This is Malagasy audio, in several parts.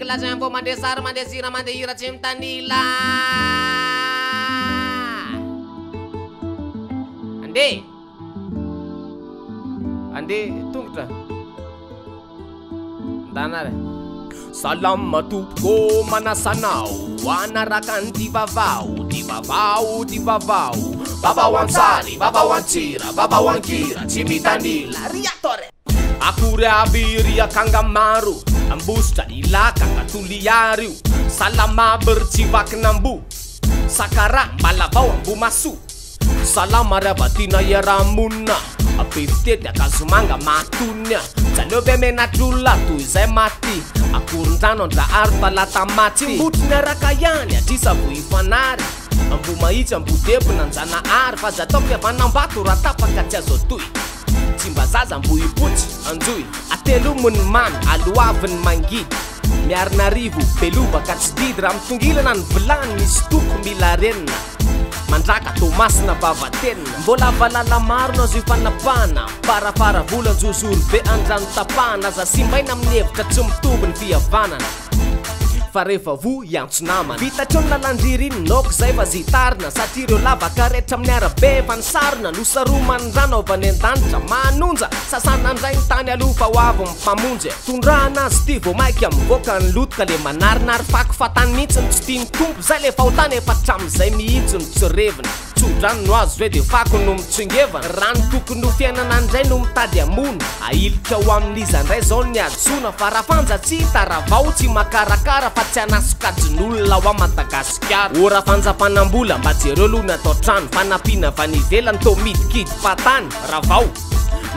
lazay mbo mandeha sary mandeha sira mandeha hira tsy mitanila ande tongotra ndanare salama tompoko manasanao anaraka ny divavao vavao ansary vavao antsira vavao ankira tsy mitanila riatore akory aby riakanga maro ambositra ilaka katoliary io salama bertsy vakinambo sakara mbalavao ambo maso salama riavatina iaramonina apetitety akazomanga matonya zaleo be menatrolona toy izay maty akoron-drano andra aro falata maty mbotiny araka ihany atrisa vo ifanary ambo mahitsy ambodebo nanjana ary fa zatao fiavanambato raha tapaka tsy azo atoy tsy mba zaza mbo ipotsy anjoy atelomony mamy aloaviny mangidy miarinarivo belobaka tsy didy raha mitongilana ny vilany misy toko mila renina mandraka tomasina vavatenina mbola valala maro nazo ifanapana farafara volanjozoro be andrano tapahana za simbaina amin'ny hevitra tsy mitovy ny fihavanana fa rehefa vo iantsonamana vitatreo ny lalandririny noko zay fa zitarina satria ireo lavaka rehetra amin'ny arabe fa nysarina nosaromany rano avany an-danitra manonja sasana andray ny tany aloha fa ho avy mifamonjy tondrahana azy ty vo maiky amivoaka ny lotoka le manarinary faky fatany mihitsy ny tsy tiany tompo zay le fahotany efa tram'izay mihitsy ny tsy revina tsodrano no azo hoe de fako no mitsingevana rano tokony ho fiainana andray no mitady amono ailika ho amin'izy andray zao ny adsona fa raha fanjatsy hita ravao tsy makarakara fa tsy anasokajin'olona ho a Madagasikara ora fanjapanambola mba jereo aloha natao trano fanampiana vanivelany to midikidy patany ravao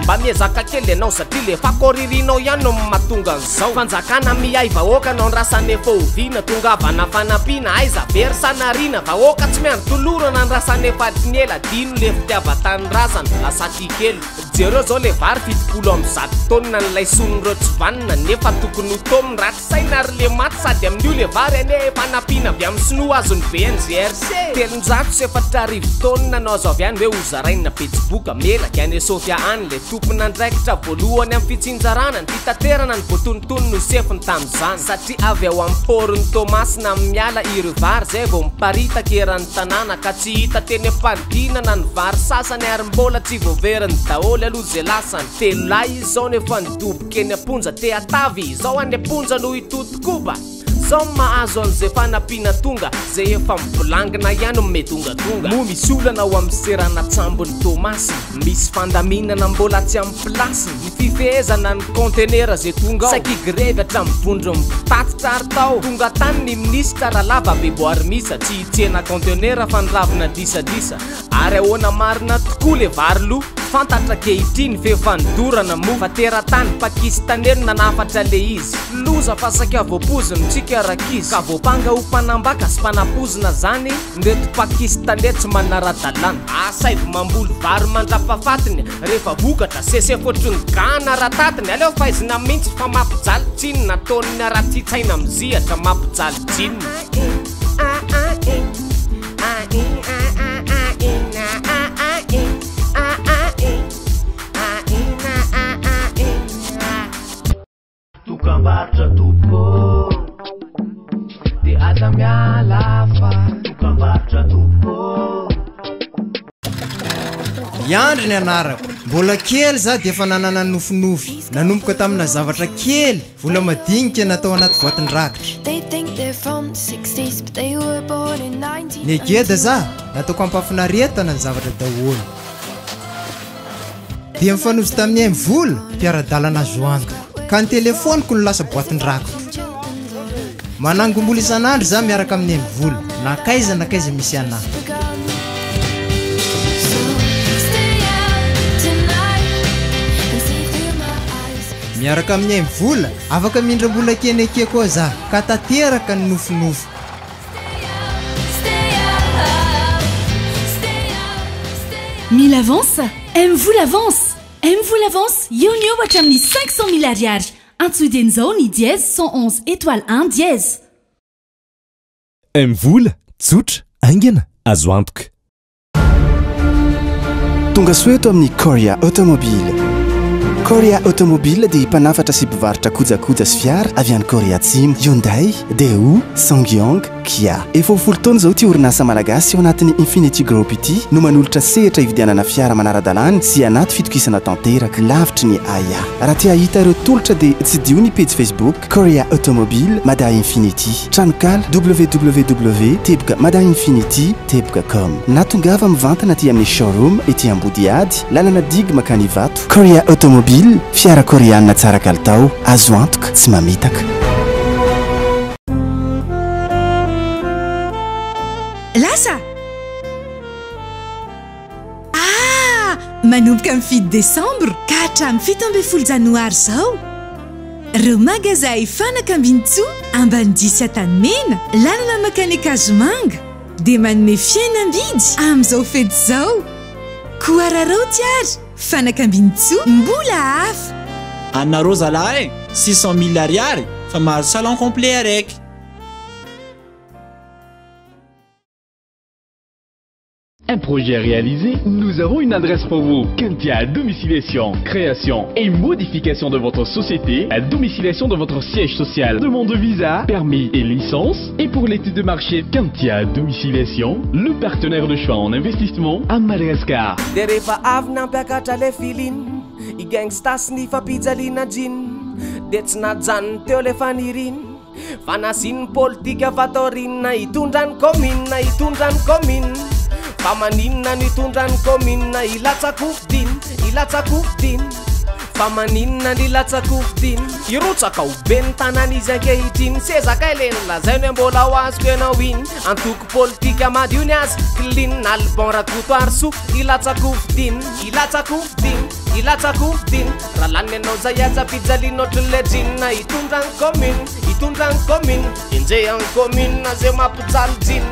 mba miezaka kely ianao satria le fakoririnao ihany no mahatonga an'izao fanjakana miay vahoaka nao nrasany efa oviana tongavana fanampiana aiza very sanarina vahoaka tsy miandro tolorana nrasany efa triniela dino le fitiavatany razana lasatry kely jereo zao le vary 70 amby 100 taonina nylay sononireo tsy vanina nefa tokony ho tominy ratsy saina ary le maty sady amin'io le vary ane fanampiana avy amin'ny sinoa azony BNGRC 370 taonina no azo avy any hoe hozaraina petsboka melaka any Sofia any le tompona andraikitra voalohany amin'ny fitsinjarana ny fitaterana ny voatonotony no sefiny tamin'izany satria avy ao amporiny Tomasina amin'ny miala ireo vary zay vao miparitaka eran'ny tanàna ka tsy hita teny ampanidinana ny vary sasany ary mbola tsy voaveriny daholy aloha zay lasany telo lahy izy zao nefa nidoboka eny amponja te atavy izao any amponja no hitotokoba zao mahazo an'izay fanampiana tonga zay efa mivolangina ihany metongatonga moa misy olana ho amin'ny serana tsambony Tomasy misy fandaminana mbola tsy amin'ny plasiny ny fifehezana ny contenera zay tonga ao saiky grevy hatramivondro mitatitra ary tao tonga tany ny minisitra raha lava beboary misa tsy hitsena contenera fa niravina disadisa ary ahoana marina tokoa le vary lo fantatra kehitriny fefanidorana mo fa teratany pakistaneny nanafatra le izy loza fa saika voapoziny tsika rakizy ka voapanga ho mpanambaka sy mpanapozina zany ndeto pakistaney tsy manara-dalàna asaivo mamboly vary mandrapafatiny rehefa vokatra sesefotry ny gana ratatiny aleo faizina mihitsy fa mampijaly tsiny nataon'ny aratsitsaina mizihatra mampijaly jininy Tukambartra tupo de atamia lafa tukambartra tupo Yandry ny anarako mbola kely za de efa nanana nofinofy nanomboka tamina zavatra kely vola madinika natao anaty boatin-drakitra negeda za nataoko ampafinaretana ny zavatra daholo dia mifanozy tamin'ny aimy vola mpiara-dalana zoanto ka ny telefoniko no lasa boatin-drakitra manangom-bola isan'andro za miaraka amin'ny aimy vola nakaiza misy anahy miaraka amin'ny aimy vola afaka mindram-bola keneke koa za ka tateraka ny nofinofy 1000 avance, aime-vous l'avance? Aime-vous l'avance? Yo Wachamni 500 000 ariary. Antsudien zone dièse 111 étoile 1 dièse. Aime-vous tsotra angana azo antoka. Tonga soeto amin'ny Korea Automobile. Korea Automobile dia mpanafatra sy mpivarotra kojakoja sy fiara avy any Korea Atsimo, Hyundai, Daewoo, Sangyong, Kia. Efa 10 taona zao ty orinasa malagasy ao anatin'ny Infinity Group ity no manolotra sehatra hividianana fiara manara-dalàna sy anaty fitokisana tanteraka lavitry ny AIA. Raha tia hahita ireo tolotra dia tsy dio ny page Facebook Korea Automobile Mada Infinity. Tranokala www.madainfinity.com. Na tongava mivantana aty amin'ny showroom ety Ambodiady, lalana Digue makany Ivato. Korea Automobile, fiara koreana tsara kalitao, azo antoka tsy mamitaka. Lasa manomboka mifidy Desembre ka hatramin'ny 17 Janoary zao. Reo magazay fanaka ambinitsoa ambany disy Tanimena, lalana makanika Azomanga dia manome fihenam-bidy amin'izao fety zao. Koararao tiary, fanaka ambinitsoa mbola hafa. Anareo zalahy 600 000 ariary fa mahazo salon complet araiky. Un projet réalisé, nous avons une adresse pour vous. Kentia Domiciliation, création et modification de votre société, à domiciliation de votre siège social, demande de visa, permis et licence. Et pour l'étude de marché, Kentia Domiciliation, le partenaire de choix en investissement à Madagascar. Famaninna nitondran komina ilatsakofdin famaninna nilatsakofdin irotsaka uben tananizy ankehitiny sezaka ileny lazainy mbola ho azoko ianao iny antoko politika madio ny azy clean albon rakotoary so ilatsakofdin raha lany ianao zay aza pijalinao ohatrin'le drinna itondran komina inje an komina zay mampijaly drinna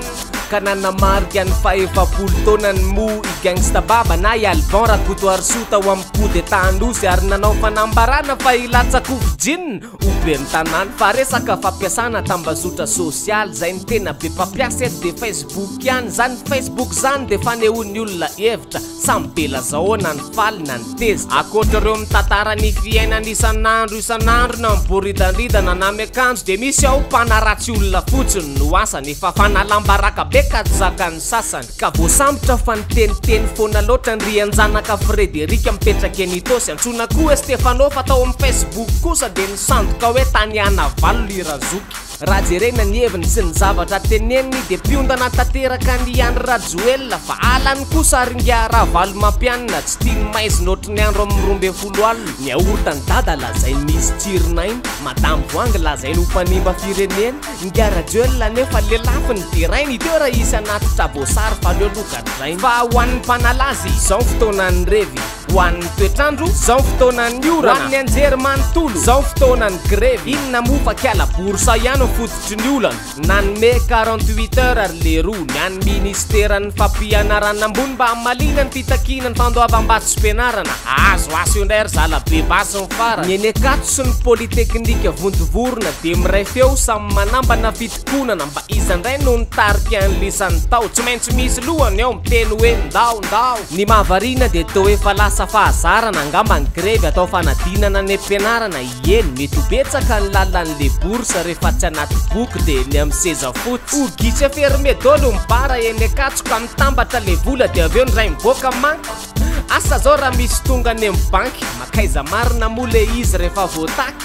kanana marika ny faefapolo taonany mo I gangsta baba na I albon rakotoary so tao amin'ny coup d'état andosy ary nanao fanambarana fa ilatsakofdin oben'ny tanàna fa resaka fampiasana tambazotra sosialy zay ny tena be mpampiasa eto de Facebook ihany zany Facebook zany de fanehoan'ny olona hevitra samy bela zahoana ny faly na ny teza akoatra reo mitantara ny fiainana isan'andro na miboridanridana na miakanjo de misy ao mpanaratsy olona fotsiny no asa nefa fanalambaraka be ka zakany sasany ka voasambotra fa niteniteny foana loatra ny rianjanaka Frederika mipetraka enitosy antsona koa Stefano fatao amin'ny Facebook kosa de nisandoka hoe tany anavalo lirazoky raha jerena ny heviny sy ny zavatra teneniny de piondana tanteraka ny Andry Rajoelina fa alany kosa ringia ravalo mampianina tsy tiany maiziny ohatrin'ny andro amin'ny 12 alina ny aorita ny dada lazainy misy tsirinainy madame Voangy lazainy ho mpanimba firenena ngia Rajoelina nefa lelafiny terainy teo raha isy anatitra voasary fa leo lokadrainy fa ho an'ny mpanalazy izao fotoanany revy ho an'ny toetrandro izao fotoanany orana ho an'ny anjery manontolo izao fotoanany grevy inona mofa kiala borsa ihany fototry ny olana nanome 48 heures ary le roa ny any ministeran'ny fampianarana ambony mba hamalina ny fitakina ny fandoavam-bato sy mpianarana azo io indray ry zalabe basy ny farany ny enekato sy ny polyteknika vontovorona de miray feo samy manambana fitokonana mba izandray no nitarika an'lisan'ny tao tsy maintsy misy lohany ao miteny hoe ndao ny mahavariana de teo efa lasa fahazarana angamba ny grevy atao fanadinana ny mpianarana ieny mety ho betsaka ny lalan'le borsa rehefa tsy anaty boky de ny amin'ny seza fotsy orgitsy ferme dolo mibara eny akatso ka mitambatra le vola de aveo ndray miboaka manko asa zao raha misy tonga ny amin'ny banky makaiza marina moa le izy rehefa voataky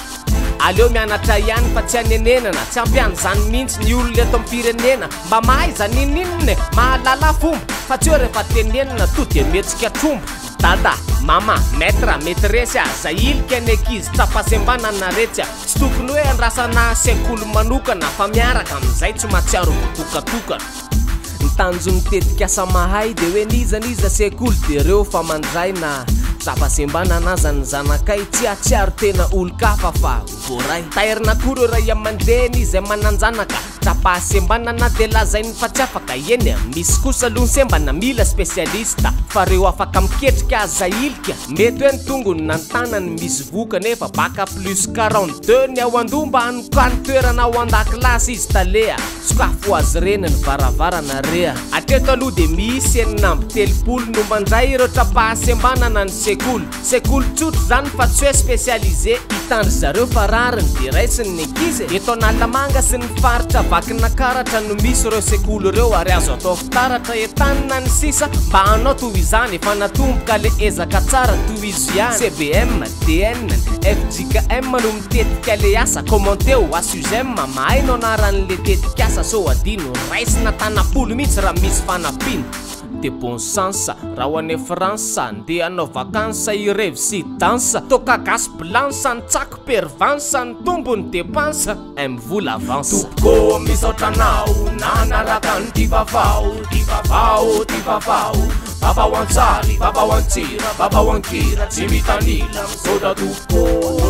aleo mianatra ihany fa tsy anenenana tsy ampiany zany mihitsy ny olona eto amin'ny firenena mba mahaiza nininine mahalala fomba fa tsy eo rehefa tenenana to de metsika tromba dada mama maître maîtresse za ilika ny ankizy trapasembanana retsy tsy tokony hoe andrasana sekoly manokana fa miaraka amin'izay tsy matsiaro tokatokana ny tanjony tetika asa mahay de hoe nizaniza sekoly de reo fa mandray na trapasembanana aza ny zanakay tsy atsiaro tena olo-kafa fa voray tairina kory raha iamandeny izay mananjanaka trapasembanana de lazainy fa tsy afaka eny misy kosa aloha sembana mila spesialista fa reo afaka miketrika aza ilika mety hoe ny tongony nantanany misy voka nefa baka plus 42 ny ao andomba anokany toerana ao an-dakilasy izy talea sokafo azy reny ny varavarana rea atreto aloha de misy enina amby 30 no mandray ireo trapasembanana ny sekoly tsotro zany fa tsy hoe spécialisé hitandry zareo fa rariny de raisiny nekizy eto analamanga sy ny faritra vakina karatra no misy reo sekoly reo ary azo atao fitaratra etanina ny sisa mba hanao toy izany efa natomboka le ezaka tsara toy izy ihany CBM DN FJKM no mitetika le asa commenté o asuzem mahainao anaran'le tetikasa so adino raisina tanapolo mihitsy raha misy fanapina de bon sens raha ho any France andeha hanao vakansa irevy sy dansa toka gasy blanche ny tsako pervansa ny tombony dépense mivola avance topoko misaotra anao nanaraka ny divavao baba ho antsary baba ho antsira baba ho ankira tsy mitanila misaotra topoko